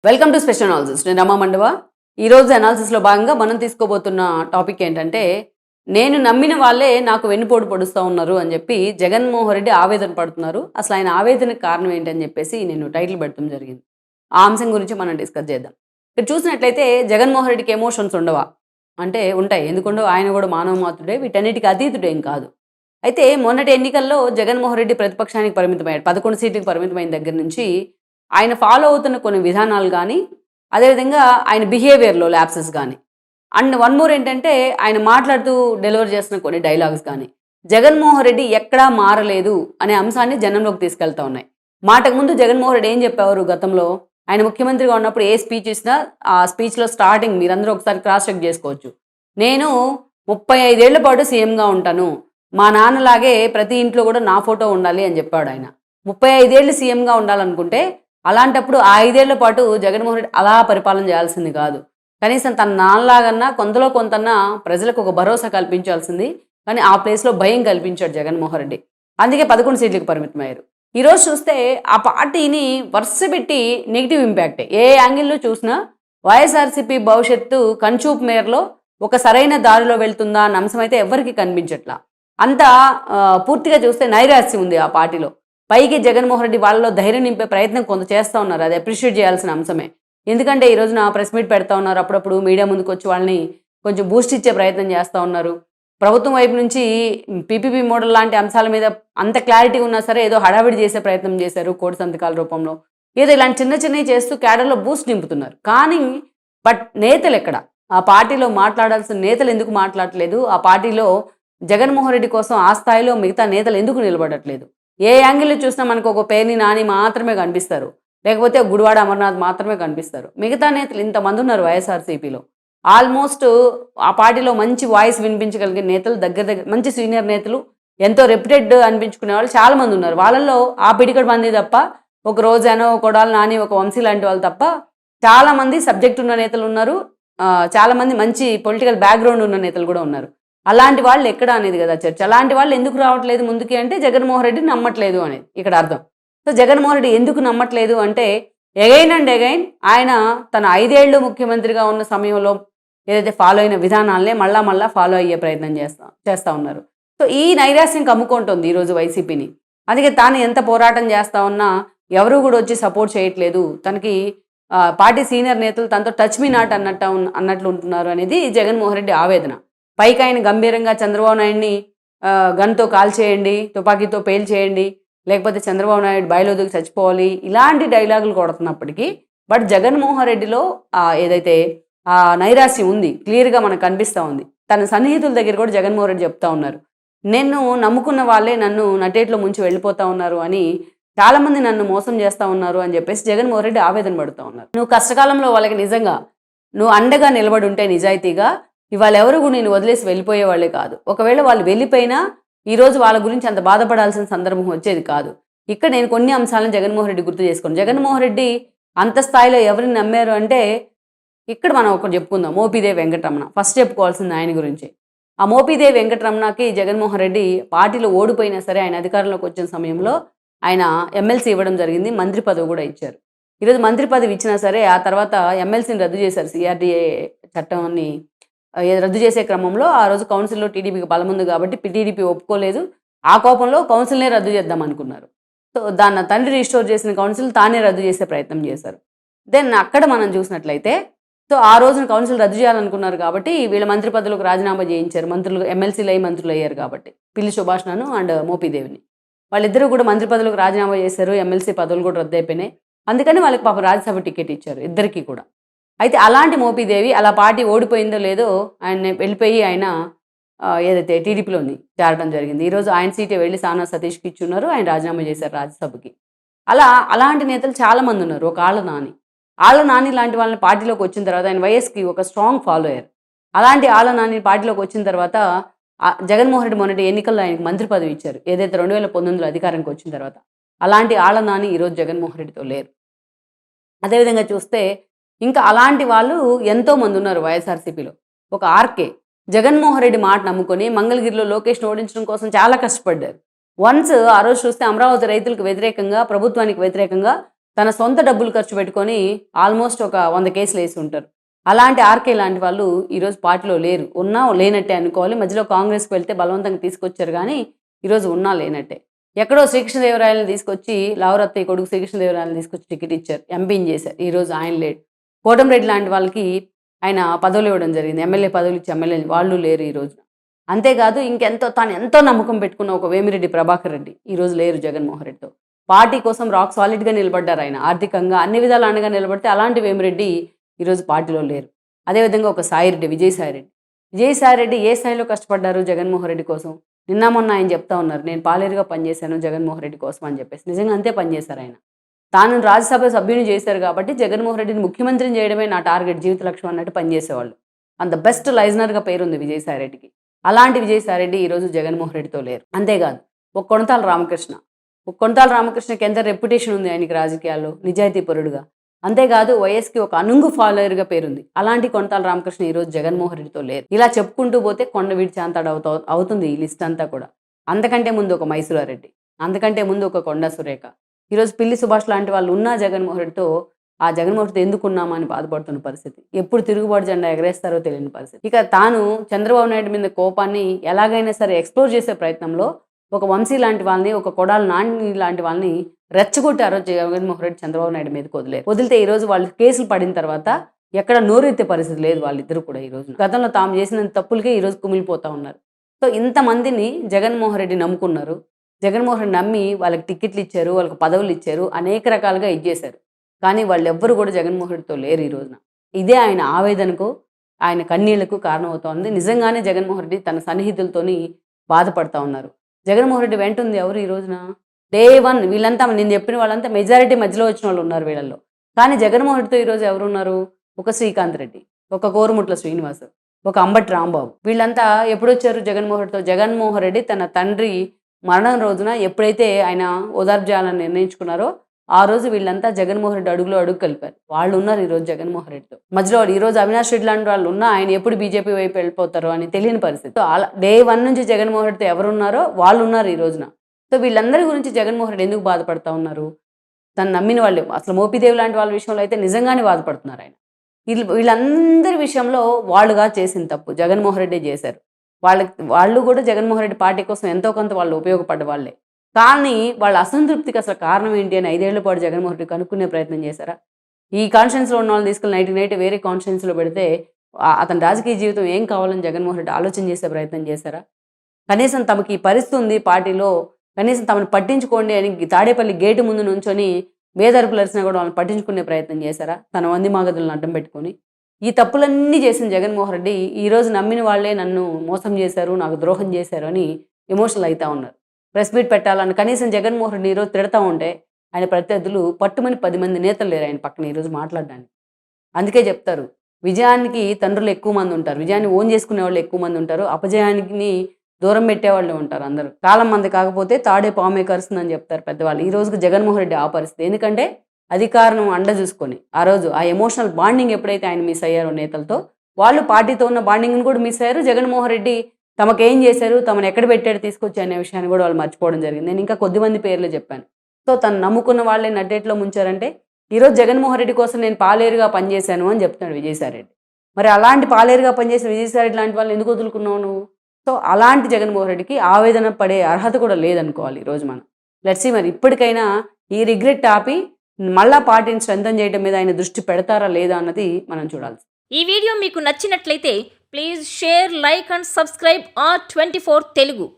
Welcome to special analysis. నేను రమా మండవ. ఈరోజు అనాలిసిస్లో భాగంగా మనం తీసుకోబోతున్న టాపిక్ ఏంటంటే, నేను నమ్మిన వాళ్ళే నాకు వెన్నుపోటు పొడుస్తూ ఉన్నారు అని చెప్పి జగన్మోహన్ రెడ్డి ఆవేదన పడుతున్నారు. అసలు ఆయన ఆవేదనకు కారణం ఏంటని చెప్పేసి నేను టైటిల్ పెట్టడం జరిగింది. ఆ అంశం గురించి మనం డిస్కస్ చేద్దాం. ఇక్కడ చూసినట్లయితే జగన్మోహన్ రెడ్డికి ఎమోషన్స్ ఉండవా అంటే ఉంటాయి. ఎందుకుండో ఆయన కూడా మానవ మాత్రుడే, వీటన్నిటికీ అతీతుడేం కాదు. అయితే మొన్నటి ఎన్నికల్లో జగన్మోహన్ రెడ్డి ప్రతిపక్షానికి పరిమితమయ్యాడు. 11 సీట్లకు పరిమితమైన దగ్గర నుంచి ఆయన ఫాలో అవుతున్న కొన్ని విధానాలు కానీ, అదేవిధంగా ఆయన బిహేవియర్‌లో ల్యాప్సెస్ గానీ, అండ్ వన్ మోర్ ఏంటంటే ఆయన మాట్లాడుతూ డెలివర్ చేస్తున్న కొన్ని డైలాగ్స్ గానీ, జగన్మోహన్ రెడ్డి ఎక్కడా మారలేదు అనే అంశాన్ని జనంలోకి తీసుకెళ్తా ఉన్నాయి. మాటకు ముందు జగన్మోహన్ రెడ్డి ఏం చెప్పేవారు గతంలో, ఆయన ముఖ్యమంత్రిగా ఉన్నప్పుడు ఏ స్పీచ్ ఇచ్చినా ఆ స్పీచ్‌లో స్టార్టింగ్ మీరందరూ ఒకసారి క్రాస్ చెక్ చేసుకోవచ్చు. నేను 35 ఏళ్ల పాటు సీఎంగా ఉంటాను. మా నాన్నలాగే ప్రతి ఇంట్లో కూడా నా ఫోటో ఉండాలి అని చెప్పాడాయన. 35 ఏళ్ళు సీఎంగా ఉండాలనుకుంటే అలాంటప్పుడు ఆ 5 ఏళ్ల పాటు జగన్మోహన్ రెడ్డి అలా పరిపాలన చేయాల్సింది కాదు. కనీసం తన నాన్నలాగన్నా కొంతలో కొంతన్నా ప్రజలకు ఒక భరోసా కల్పించాల్సింది. కానీ ఆ ప్లేస్‌లో భయం కల్పించాడు జగన్మోహన్ రెడ్డి. అందుకే 11 సీట్లకు పరిమితమయ్యారు. ఈరోజు చూస్తే ఆ పార్టీని వరుసపెట్టి నెగెటివ్ ఇంపాక్టే. ఏ యాంగిల్‌లో చూసినా వైఎస్ఆర్‌సీపీ భవిష్యత్తు కంచూపు మేరలో ఒక సరైన దారిలో వెళ్తుందా అన్న అంశం అయితే ఎవ్వరికీ కనిపించట్లా. అంతా పూర్తిగా చూస్తే నైరాశ్యం ఉంది ఆ పార్టీలో. పైకి జగన్మోహన్ రెడ్డి వాళ్ళలో ధైర్యం నింపే ప్రయత్నం కొంత చేస్తూ ఉన్నారు. అది అప్రిషియేట్ చేయాల్సిన అంశమే. ఎందుకంటే ఈ రోజున ప్రెస్ మీట్ పెడతా ఉన్నారు. అప్పుడప్పుడు మీడియా ముందుకు వచ్చి వాళ్ళని కొంచెం బూస్ట్ ఇచ్చే ప్రయత్నం చేస్తూ ఉన్నారు. ప్రభుత్వం వైపు నుంచి పీపీపీ మోడల్ లాంటి అంశాల మీద అంత క్లారిటీ ఉన్నా సరే ఏదో హడావిడి చేసే ప్రయత్నం చేశారు కోటి సంతకాల రూపంలో. ఏదో ఇలాంటి చిన్న చిన్నవి చేస్తూ క్యాడర్‌లో బూస్ట్ నింపుతున్నారు. కానీ నేతలు ఎక్కడ? ఆ పార్టీలో మాట్లాడాల్సిన నేతలు ఎందుకు మాట్లాడట్లేదు? ఆ పార్టీలో జగన్మోహన్ రెడ్డి కోసం ఆ స్థాయిలో మిగతా నేతలు ఎందుకు నిలబడట్లేదు? ఏ యాంగిల్‌లో చూసినా మనకు ఒక పేర్ని నాని మాత్రమే కనిపిస్తారు. లేకపోతే గుడివాడ అమర్నాథ్ మాత్రమే కనిపిస్తారు. మిగతా నేతలు ఇంతమంది ఉన్నారు వైఎస్ఆర్‌సీపీలో. ఆల్మోస్ట్ ఆ పార్టీలో మంచి వాయిస్ వినిపించగలిగే నేతలు దగ్గర దగ్గర మంచి సీనియర్ నేతలు, ఎంతో రెప్యుటెడ్ అనిపించుకునే వాళ్ళు చాలామంది ఉన్నారు. వాళ్ళల్లో ఆ పిడికెడు మంది తప్ప, ఒక రోజానో, ఒక కొడాలి నాని, ఒక వంశీ లాంటి వాళ్ళు తప్ప చాలామంది సబ్జెక్ట్ ఉన్న నేతలు ఉన్నారు. చాలామంది మంచి పొలిటికల్ బ్యాక్‌గ్రౌండ్ ఉన్న నేతలు కూడా ఉన్నారు. అలాంటి వాళ్ళు ఎక్కడ అనేది కదా చర్చ. అలాంటి వాళ్ళు ఎందుకు రావట్లేదు ముందుకి అంటే జగన్మోహన్ రెడ్డి నమ్మట్లేదు అనేది ఇక్కడ అర్థం. సో జగన్మోహన్ రెడ్డి ఎందుకు నమ్మట్లేదు అంటే ఎగైన్ అండ్ ఎగైన్ ఆయన తన 5 ఏళ్ళు ముఖ్యమంత్రిగా ఉన్న సమయంలో ఏదైతే ఫాలో అయిన విధానాలనే మళ్ళా ఫాలో అయ్యే ప్రయత్నం చేస్తా ఉన్నారు. సో ఈ నైరాశ్యం కమ్ముకుంటుంది ఈరోజు వైసీపీని. అందుకే తాను ఎంత పోరాటం చేస్తా ఉన్నా ఎవరు కూడా వచ్చి సపోర్ట్ చేయట్లేదు. తనకి పార్టీ సీనియర్ నేతలు తనతో టచ్ మీ నాట్ అన్నట్లు ఉంటున్నారు అనేది జగన్మోహన్ రెడ్డి ఆవేదన. పైకి ఆయన గంభీరంగా చంద్రబాబు నాయుడిని గన్‌తో కాల్చేయండి, తుపాకీతో పేల్చేయండి, లేకపోతే చంద్రబాబు నాయుడు బాయిలో దూకి చచ్చిపోవాలి, ఇలాంటి డైలాగులు కొడుతున్నప్పటికీ బట్ జగన్మోహన్ రెడ్డిలో ఏదైతే నైరాశ్యం ఉంది క్లియర్‌గా మనకు కనిపిస్తూ ఉంది. తన సన్నిహితుల దగ్గర కూడా జగన్మోహన్ రెడ్డి చెప్తా ఉన్నారు. నేను నమ్ముకున్న వాళ్ళే నన్ను నట్టేట్లో ముంచి వెళ్ళిపోతా ఉన్నారు అని, చాలామంది నన్ను మోసం చేస్తా ఉన్నారు అని చెప్పేసి జగన్మోహన్ రెడ్డి ఆవేదన పడుతూ ఉన్నారు. నువ్వు కష్టకాలంలో వాళ్ళకి నిజంగా నువ్వు అండగా నిలబడి ఉంటే నిజాయితీగా ఇవాళ ఎవరు కూడా నేను వదిలేసి వెళ్ళిపోయే వాళ్ళే కాదు. ఒకవేళ వాళ్ళు వెళ్ళిపోయినా ఈరోజు వాళ్ళ గురించి అంత బాధపడాల్సిన సందర్భం వచ్చేది కాదు. ఇక్కడ నేను కొన్ని అంశాలను జగన్మోహన్ రెడ్డి గుర్తు చేసుకోను. జగన్మోహన్ రెడ్డి అంత స్థాయిలో ఎవరిని నమ్మారు అంటే ఇక్కడ మనం ఒకటి చెప్పుకుందాం. మోపిదేవి వెంకటరమణ ఫస్ట్ చెప్పుకోవాల్సింది ఆయన గురించి. ఆ మోపిదేవి వెంకటరమణకి జగన్మోహన్ రెడ్డి పార్టీలో ఓడిపోయినా సరే ఆయన అధికారంలోకి వచ్చిన సమయంలో ఆయన ఎమ్మెల్సీ ఇవ్వడం జరిగింది. మంత్రి పదవి కూడా ఇచ్చారు. ఈరోజు మంత్రి పదవి ఇచ్చినా సరే ఆ తర్వాత ఎమ్మెల్సీని రద్దు చేశారు. సిఆర్డీఏ చట్టాన్ని రద్దు చేసే క్రమంలో ఆ రోజు కౌన్సిల్లో టీడీపీకి బలం ఉంది కాబట్టి టీడీపీ ఒప్పుకోలేదు. ఆ కోపంలో కౌన్సిల్‌నే రద్దు చేద్దాం అనుకున్నారు. సో దాన్ని తండ్రి రిస్టోర్ చేసిన కౌన్సిల్ తానే రద్దు చేసే ప్రయత్నం చేశారు. దెన్ అక్కడ మనం చూసినట్లయితే సో ఆ రోజున కౌన్సిల్ రద్దు చేయాలనుకున్నారు కాబట్టి వీళ్ళ మంత్రి పదవులకు రాజీనామా చేయించారు. మంత్రులు ఎమ్మెల్సీలు అయ్యి మంత్రులు అయ్యారు కాబట్టి పిల్లి సుభాష్‌ను అండ్ మోపిదేవిని. వాళ్ళిద్దరూ కూడా మంత్రి పదవులకు రాజీనామా చేశారు. ఎమ్మెల్సీ పదవులు కూడా రద్దు అయిపోయినాయి. అందుకని వాళ్ళకి పాపం రాజ్యసభ టికెట్ ఇచ్చారు ఇద్దరికీ కూడా. అయితే అలాంటి మోపిదేవి అలా పార్టీ ఓడిపోయిందో లేదో ఆయన వెళ్ళిపోయి ఆయన ఏదైతే టీడీపీలోని చేరడం జరిగింది. ఈరోజు ఆయన సీటే వెళ్ళి సానా సతీష్‌కి ఇచ్చున్నారు. ఆయన రాజీనామా చేశారు రాజ్యసభకి. అలాంటి నేతలు చాలామంది ఉన్నారు. ఒక ఆళ్ళ నాని. ఆళ్ళ నాని లాంటి వాళ్ళని పార్టీలోకి వచ్చిన తర్వాత ఆయన వైఎస్‌కి ఒక స్ట్రాంగ్ ఫాలోయర్. అలాంటి ఆళ్ళ నాని పార్టీలోకి వచ్చిన తర్వాత జగన్మోహన్ రెడ్డి మొన్నటి ఎన్నికల్లో ఆయనకు మంత్రి పదవి ఇచ్చారు. ఏదైతే 2019లో అధికారానికి వచ్చిన తర్వాత. అలాంటి ఆళ్ళ నాని ఈరోజు జగన్మోహన్ రెడ్డితో లేరు. అదేవిధంగా చూస్తే ఇంకా అలాంటి వాళ్ళు ఎంతోమంది ఉన్నారు వైఎస్ఆర్‌సీపీలో. ఒక ఆర్‌కే జగన్మోహన్ రెడ్డి మాట నమ్ముకొని మంగళగిరిలో లోకేష్‌ని ఓడించడం కోసం చాలా కష్టపడ్డారు. వన్స్ ఆ రోజు చూస్తే అమరావతి రైతులకు వ్యతిరేకంగా, ప్రభుత్వానికి వ్యతిరేకంగా తన సొంత డబ్బులు ఖర్చు పెట్టుకొని ఆల్మోస్ట్ ఒక 100 కేసులు వేసి ఉంటారు. అలాంటి ఆర్కే లాంటి వాళ్ళు ఈరోజు పార్టీలో లేరు. ఉన్నా లేనట్టే అనుకోవాలి. మధ్యలో కాంగ్రెస్‌కి వెళ్తే బలవంతంగా తీసుకొచ్చారు గానీ, ఈరోజు ఉన్నా లేనట్టే. ఎక్కడో శ్రీకృష్ణదేవరాయలని తీసుకొచ్చి లావురత్తయ్య కొడుకు శ్రీకృష్ణదేవరాయలని తీసుకొచ్చి టికెట్ ఇచ్చారు. ఎంపీని చేశారు. ఈరోజు ఆయన లేడు. కోటంరెడ్డి లాంటి వాళ్ళకి ఆయన పదవులు ఇవ్వడం జరిగింది. ఎమ్మెల్యే పదవులు ఇచ్చి ఎమ్మెల్యే వాళ్ళు లేరు ఈ రోజున. అంతేకాదు తాను ఎంతో నమ్మకం పెట్టుకున్న ఒక వేమిరెడ్డి ప్రభాకర్ రెడ్డి ఈరోజు లేరు జగన్మోహన్ రెడ్డితో. పార్టీ కోసం రాక్ సాలిడ్‌గా నిలబడ్డారు ఆయన. ఆర్థికంగా అన్ని విధాలా అండగా నిలబడితే అలాంటి వేమిరెడ్డి ఈరోజు పార్టీలో లేరు. అదేవిధంగా ఒక సాయిరెడ్డి, విజయసాయిరెడ్డి. విజయసాయిరెడ్డి ఏ స్థాయిలో కష్టపడ్డారు జగన్మోహన్ రెడ్డి కోసం. నిన్న మొన్న ఆయన చెప్తా ఉన్నారు, నేను పాలేరుగా పనిచేశాను జగన్మోహన్ రెడ్డి కోసం అని చెప్పేసి. నిజంగా అంతే పనిచేశారు ఆయన. తాను రాజ్యసభ సభ్యుని చేశారు కాబట్టి జగన్మోహన్ రెడ్డిని ముఖ్యమంత్రిని చేయడమే నా టార్గెట్, జీవిత లక్ష్యం అన్నట్టు పనిచేసేవాళ్ళు. అంత బెస్ట్ లైజనర్‌గా పేరుంది విజయసాయిరెడ్డికి. అలాంటి విజయసాయిరెడ్డి ఈరోజు జగన్మోహన్ రెడ్డితో లేరు. అంతేకాదు ఒక కొణతాల రామకృష్ణ. ఒక కొణతాల రామకృష్ణకి ఎంత రెప్యుటేషన్ ఉంది ఆయనకి రాజకీయాల్లో, నిజాయితీ పరుడుగా. అంతేకాదు వైఎస్‌కి ఒక అనుంగు ఫాలోయర్‌గా పేరుంది. అలాంటి కొణతాల రామకృష్ణ ఈరోజు జగన్మోహన్ రెడ్డితో లేరు. ఇలా చెప్పుకుంటూ పోతే కొండ వీడ్చాంతాడు అవుతుంది ఈ లిస్ట్ అంతా కూడా. అంతకంటే ముందు ఒక మైసూరారెడ్డి, అంతకంటే ముందు ఒక కొండా సురేఖ. ఈరోజు పిల్లి సుభాష్ లాంటి వాళ్ళు ఉన్నా జగన్మోహన్ రెడ్డితో, ఆ జగన్మోహన్ రెడ్డి ఎందుకున్నామా అని బాధపడుతున్న పరిస్థితి. ఎప్పుడు తిరుగుబాటు జెండా ఎగరేస్తారో తెలియని పరిస్థితి. ఇక తాను చంద్రబాబు నాయుడు మీద కోపాన్ని ఎలాగైనా సరే ఎక్స్‌ప్లోర్ చేసే ప్రయత్నంలో ఒక వంశీ లాంటి వాళ్ళని, ఒక కొడాలి నాని లాంటి వాళ్ళని రెచ్చగొట్టారో జగన్మోహన్ రెడ్డి చంద్రబాబు నాయుడు మీదకి వదిలితే ఈరోజు వాళ్ళు కేసులు పడిన తర్వాత ఎక్కడ నోరెత్తే పరిస్థితి లేదు వాళ్ళిద్దరూ కూడా. ఈ రోజు గతంలో తాము చేసిన తప్పులకే ఈరోజు కుమిలిపోతా ఉన్నారు. సో ఇంతమందిని జగన్మోహన్ రెడ్డి నమ్ముకున్నారు. జగన్మోహన్ రెడ్డి నమ్మి వాళ్ళకి టికెట్లు ఇచ్చారు, వాళ్ళకి పదవులు ఇచ్చారు, అనేక రకాలుగా ఇచ్చేశారు. కానీ వాళ్ళెవ్వరు కూడా జగన్మోహన్ రెడ్డితో లేరు ఈ రోజున. ఇదే ఆయన ఆవేదనకు, ఆయన కన్నీళ్లకు కారణమవుతోంది. నిజంగానే జగన్మోహన్ రెడ్డి తన సన్నిహితులతోని బాధపడతా ఉన్నారు. జగన్మోహన్ రెడ్డి వెంటుంది ఎవరు ఈ రోజున? డే 1 వీళ్ళంతా నేను చెప్పిన వాళ్ళంతా మెజారిటీ మధ్యలో వచ్చిన వాళ్ళు ఉన్నారు వీళ్ళల్లో. కానీ జగన్మోహన్ రెడ్డితో ఈరోజు ఎవరున్నారు? ఒక శ్రీకాంత్ రెడ్డి, ఒక కోరుముట్ల శ్రీనివాస్, ఒక అంబటి రాంబాబు. వీళ్ళంతా ఎప్పుడొచ్చారు జగన్మోహన్ రెడ్డితో? జగన్మోహన్ రెడ్డి తన తండ్రి మరణం రోజున ఎప్పుడైతే ఆయన ఓదార్పు చేయాలని నిర్ణయించుకున్నారో ఆ రోజు వీళ్ళంతా జగన్మోహన్ రెడ్డి అడుగులో అడుగు కలిపారు. వాళ్ళు ఉన్నారు ఈరోజు జగన్మోహన్ రెడ్డితో. మధ్యలో ఈరోజు అవినాష్ రెడ్డి లాంటి వాళ్ళు ఉన్నా ఆయన ఎప్పుడు బీజేపీ వైపు వెళ్ళిపోతారో అని తెలియని పరిస్థితి. సో అలా డే 1 నుంచి జగన్మోహన్ రెడ్డితో ఎవరున్నారో వాళ్ళు ఉన్నారు ఈ రోజున. సో వీళ్ళందరి గురించి జగన్మోహన్ రెడ్డి ఎందుకు బాధపడతా ఉన్నారు? తను నమ్మిన వాళ్ళు, అసలు మోపిదేవి లాంటి వాళ్ళ విషయంలో అయితే నిజంగానే బాధపడుతున్నారు ఆయన. వీళ్ళందరి విషయంలో వాళ్ళుగా చేసిన తప్పు జగన్మోహన్ రెడ్డి చేశారు. వాళ్ళు కూడా జగన్మోహన్ రెడ్డి పార్టీ కోసం ఎంతో కొంత వాళ్ళు ఉపయోగపడ్డ వాళ్ళే. కానీ వాళ్ళ అసంతృప్తికి అసలు కారణం ఏంటి అని 5 ఏళ్ల పాటు జగన్మోహన్ రెడ్డి కనుక్కునే ప్రయత్నం చేశారా? ఈ కాన్షియన్స్‌లో ఉన్న వాళ్ళని తీసుకెళ్ళి నైట్ వేరే కాన్షియన్స్‌లో పెడితే అతని రాజకీయ జీవితం ఏం కావాలని జగన్మోహన్ రెడ్డి ఆలోచన చేసే ప్రయత్నం చేశారా? కనీసం తమకి ఈ పరిస్థితి ఉంది పార్టీలో, కనీసం తమను పట్టించుకోండి అని తాడేపల్లి గేటు ముందు నుంచొని బేదరుపులు అరిసినా కూడా వాళ్ళని పట్టించుకునే ప్రయత్నం చేశారా? తన వంది మాగదులను అడ్డం పెట్టుకొని. ఈ తప్పులన్నీ చేసిన జగన్మోహన్ రెడ్డి ఈరోజు నమ్మిన వాళ్ళే నన్ను మోసం చేశారు, నాకు ద్రోహం చేశారు అని ఎమోషనల్ అవుతా ఉన్నారు. ప్రెస్ మీట్ పెట్టాలని కనీసం జగన్మోహన్ రెడ్డి ఈరోజు తిడతా ఉంటే ఆయన ప్రత్యర్థులు పట్టుమని 10 మంది నేతలు లేరు ఆయన పక్కన ఈరోజు మాట్లాడడానికి. అందుకే చెప్తారు, విజయానికి తండ్రులు ఎక్కువ మంది ఉంటారు, విజయాన్ని ఓన్ చేసుకునే వాళ్ళు ఎక్కువ మంది ఉంటారు, అపజయానికి దూరం పెట్టేవాళ్ళు ఉంటారు అందరూ. కాలం మంది కాకపోతే తాడే పామే కరుస్తుందని చెప్తారు పెద్దవాళ్ళు. ఈ రోజుకి జగన్మోహన్ రెడ్డి ఆ పరిస్థితి. ఎందుకంటే అధికారం అండ చూసుకొని ఆ రోజు ఆ ఎమోషనల్ బాండింగ్ ఎప్పుడైతే ఆయన మిస్ అయ్యారో నేతలతో, వాళ్ళు పార్టీతో ఉన్న బాండింగ్ని కూడా మిస్ అయ్యారు. జగన్మోహన్ రెడ్డి తమకేం చేశారు, తమను ఎక్కడ పెట్టాడు తీసుకొచ్చి అనే విషయాన్ని కూడా వాళ్ళు మర్చిపోవడం జరిగింది. నేను ఇంకా కొద్దిమంది పేర్లు చెప్పాను. సో తను నమ్ముకున్న వాళ్ళే నడ్డేట్లో ముంచారంటే ఈరోజు జగన్మోహన్ రెడ్డి కోసం నేను పాలేరుగా పనిచేశాను అని చెప్తున్నాడు విజయసాయిరెడ్డి. మరి అలాంటి పాలేరుగా పనిచేసిన విజయసాయిరెడ్డి లాంటి వాళ్ళని ఎందుకు వదులుకున్నావు నువ్వు? సో అలాంటి జగన్మోహన్ రెడ్డికి ఆవేదన పడే అర్హత కూడా లేదనుకోవాలి ఈరోజు మనం. లెట్స్ సీ మరి ఇప్పటికైనా ఈ రిగ్రెట్ ఆపి మళ్ళా పార్టీని స్ట్రెంథన్ చేయడం మీద ఆయన దృష్టి పెడతారా లేదా అన్నది మనం చూడాలి. ఈ వీడియో మీకు నచ్చినట్లయితే please share, like and subscribe R24 Telugu.